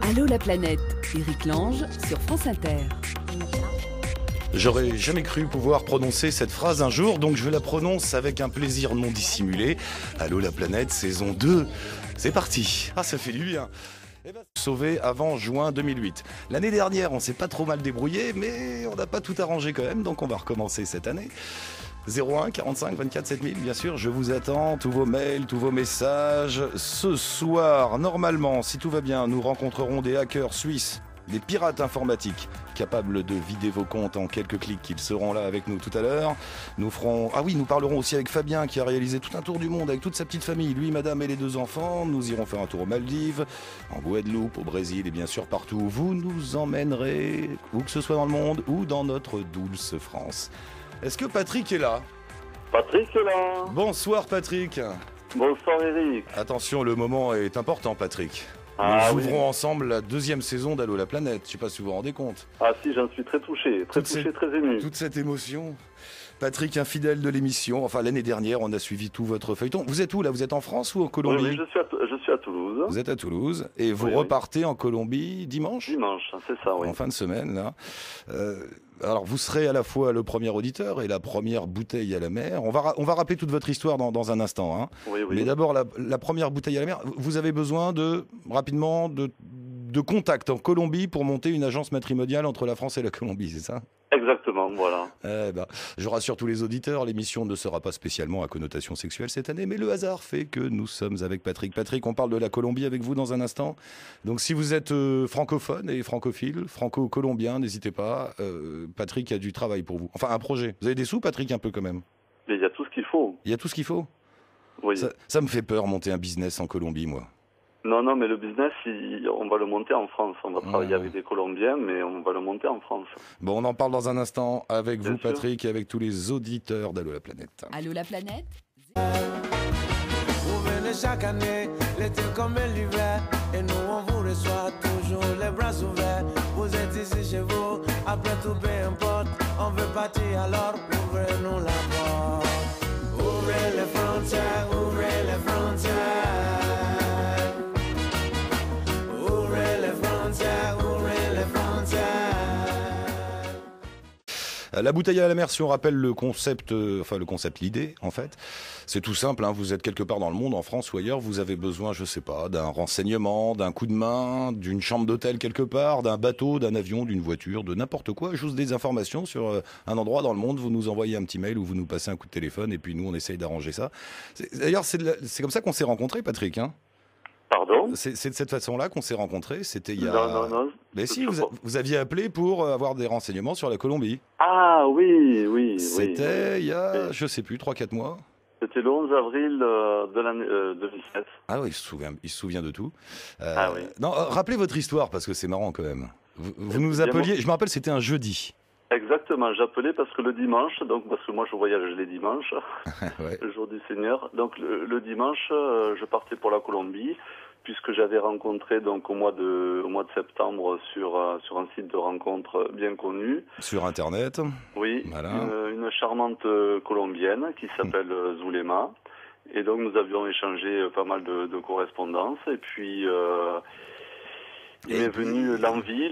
Allô la planète, Éric Lange sur France Inter. J'aurais jamais cru pouvoir prononcer cette phrase un jour, donc je la prononce avec un plaisir non dissimulé. Allô la planète, saison 2, c'est parti. Ah, ça fait du bien. Sauvé avant juin 2008. L'année dernière, on s'est pas trop mal débrouillé, mais on n'a pas tout arrangé quand même, donc on va recommencer cette année. 01 45 24 7000, bien sûr, je vous attends, tous vos mails, tous vos messages. Ce soir, normalement, si tout va bien, nous rencontrerons des hackers suisses, des pirates informatiques, capables de vider vos comptes en quelques clics. Ils seront là avec nous tout à l'heure. Nous parlerons aussi avec Fabien, qui a réalisé tout un tour du monde avec toute sa petite famille, lui, madame et les 2 enfants. Nous irons faire un tour aux Maldives, en Guadeloupe, au Brésil et bien sûr partout où vous nous emmènerez, où que ce soit dans le monde ou dans notre douce France. Est-ce que Patrick est là ? Patrick est là. Bonsoir Patrick. Bonsoir Eric. Attention, le moment est important Patrick. Ah, Nous oui. ouvrons ensemble la 2e saison d'Allô la planète. Je ne sais pas si vous vous rendez compte. Ah si, j'en suis très touché, très ému. Toute cette émotion. Patrick, un fidèle de l'émission. Enfin, l'année dernière, on a suivi tout votre feuilleton. Vous êtes où là ? Vous êtes en France ou en Colombie ? Oui, je suis à Toulouse. Vous êtes à Toulouse et vous Oui. repartez en Colombie dimanche ? Dimanche, c'est ça, oui. En fin de semaine, là. Alors, vous serez à la fois le premier auditeur et la première bouteille à la mer. On va rappeler toute votre histoire dans un instant. Hein. Oui. Mais d'abord, la première bouteille à la mer. Vous avez besoin rapidement de contact en Colombie pour monter une agence matrimoniale entre la France et la Colombie, c'est ça ? Exactement, voilà. Je rassure tous les auditeurs, l'émission ne sera pas spécialement à connotation sexuelle cette année, mais le hasard fait que nous sommes avec Patrick. Patrick, on parle de la Colombie avec vous dans un instant. Donc si vous êtes francophone et francophile, franco-colombien, n'hésitez pas. Patrick a du travail pour vous. Enfin, un projet. Vous avez des sous, Patrick, un peu quand même ? Mais il y a tout ce qu'il faut. Il y a tout ce qu'il faut ? Oui. Ça me fait peur, monter un business en Colombie, moi. Non, mais le business, on va le monter en France. On va travailler avec des Colombiens, mais on va le monter en France. Bon, on en parle dans un instant avec Bien vous, sûr. Patrick, et avec tous les auditeurs d'Allô la planète. Allô la planète. Vous venez chaque année, l'été comme l'hiver, et nous on vous reçoit toujours les bras ouverts. Vous êtes ici chez vous, après tout peu importe, on veut partir alors ouvrez-nous la porte. Ouvrez les frontières, ouvrez les frontières. Ouvrez les frontières, ouvrez les frontières. La bouteille à la mer, si on rappelle le concept, l'idée, en fait, c'est tout simple, hein, vous êtes quelque part dans le monde, en France ou ailleurs, vous avez besoin, je sais pas, d'un renseignement, d'un coup de main, d'une chambre d'hôtel quelque part, d'un bateau, d'un avion, d'une voiture, de n'importe quoi, juste des informations sur un endroit dans le monde, vous nous envoyez un petit mail ou vous nous passez un coup de téléphone et puis nous on essaye d'arranger ça. D'ailleurs, c'est comme ça qu'on s'est rencontrés, Patrick, hein. Pardon ? C'est de cette façon-là qu'on s'est rencontrés, c'était il y a... Non. Mais si, vous aviez appelé pour avoir des renseignements sur la Colombie. Ah oui. C'était il y a, Oui. je sais plus, 3-4 mois. C'était le 11 avril de l'année 2017. Ah oui, il se souvient de tout. Ah oui. Non, rappelez votre histoire, parce que c'est marrant quand même. Vous nous appeliez, je me rappelle, c'était un jeudi. Exactement, j'appelais parce que le dimanche, parce que moi je voyage les dimanches, Ouais. le jour du Seigneur, donc le dimanche je partais pour la Colombie, puisque j'avais rencontré donc au mois de septembre sur un site de rencontre bien connu. Sur Internet. Oui, Voilà. une charmante Colombienne qui s'appelle Zulema, et donc nous avions échangé pas mal de correspondances, et puis il m'est venu l'envie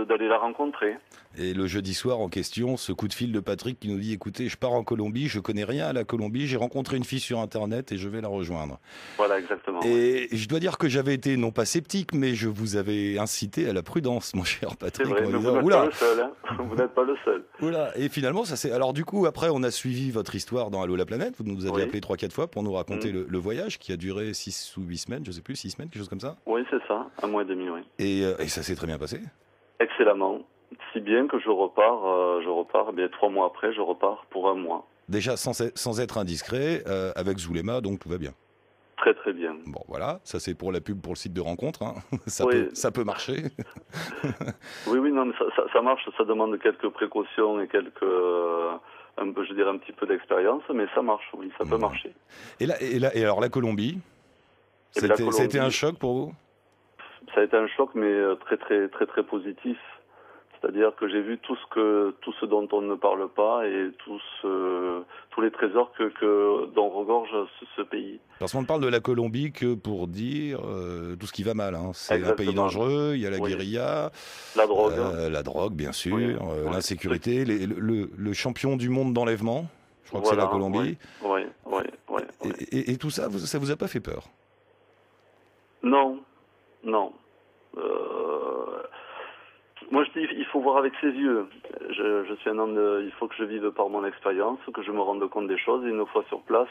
d'aller la rencontrer. Et le jeudi soir en question, ce coup de fil de Patrick qui nous dit « Écoutez, je pars en Colombie, je connais rien à la Colombie, j'ai rencontré une fille sur Internet et je vais la rejoindre. » Voilà, exactement. Et je dois dire que j'avais été, non pas sceptique, mais je vous avais incité à la prudence, mon cher C'est Patrick. vrai, en mais disant, vous n'êtes Oula, pas le seul. Hein. Vous n'êtes pas le seul. Oula. Et finalement, ça c'est. Alors du coup, après, on a suivi votre histoire dans Allô la planète. Vous nous avez Oui. appelé 3-4 fois pour nous raconter le voyage qui a duré 6 ou 8 semaines, je sais plus, 6 semaines, quelque chose comme ça. Oui, c'est ça, 1 mois et demi, oui. Et ça s'est très bien passé. Excellemment. Si bien que je repars 3 mois après, je repars pour 1 mois. Déjà, sans être indiscret, avec Zulema, donc tout va bien. Très très bien. Bon, voilà, ça c'est pour la pub pour le site de rencontre. Hein. Oui. Ça peut marcher. Oui, non, mais ça marche, ça demande quelques précautions et un petit peu d'expérience, mais ça marche, oui, ça peut marcher. Et alors la Colombie, Eh bien, la Colombie, c'était un choc pour vous? Ça a été un choc, mais très très très très positif. C'est-à-dire que j'ai vu tout ce dont on ne parle pas et tous les trésors dont regorge ce pays. Parce qu'on ne parle de la Colombie que pour dire tout ce qui va mal. Hein. C'est un pays dangereux, il y a la guérilla, la drogue bien sûr, l'insécurité, le champion du monde d'enlèvement, je crois que c'est la Colombie. Oui. Et tout ça, ça vous a pas fait peur? Non. Moi, je dis, il faut voir avec ses yeux. Je suis un homme, il faut que je vive par mon expérience, que je me rende compte des choses. Et une fois sur place,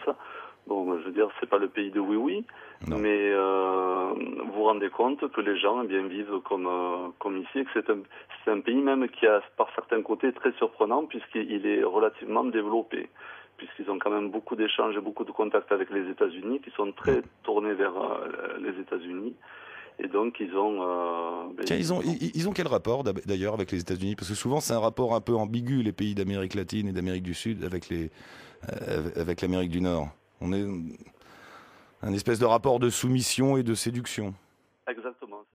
bon, je veux dire, c'est pas le pays de oui-oui, mais vous vous rendez compte que les gens vivent comme ici, et que c'est un pays même qui a, par certains côtés, très surprenant, puisqu'il est relativement développé, puisqu'ils ont quand même beaucoup d'échanges et beaucoup de contacts avec les États-Unis, qui sont très tournés vers les États-Unis. Et donc ils ont... Tiens, ils ont quel rapport d'ailleurs avec les États-Unis? Parce que souvent c'est un rapport un peu ambigu, les pays d'Amérique latine et d'Amérique du Sud avec l'Amérique du Nord. On est un espèce de rapport de soumission et de séduction. Exactement.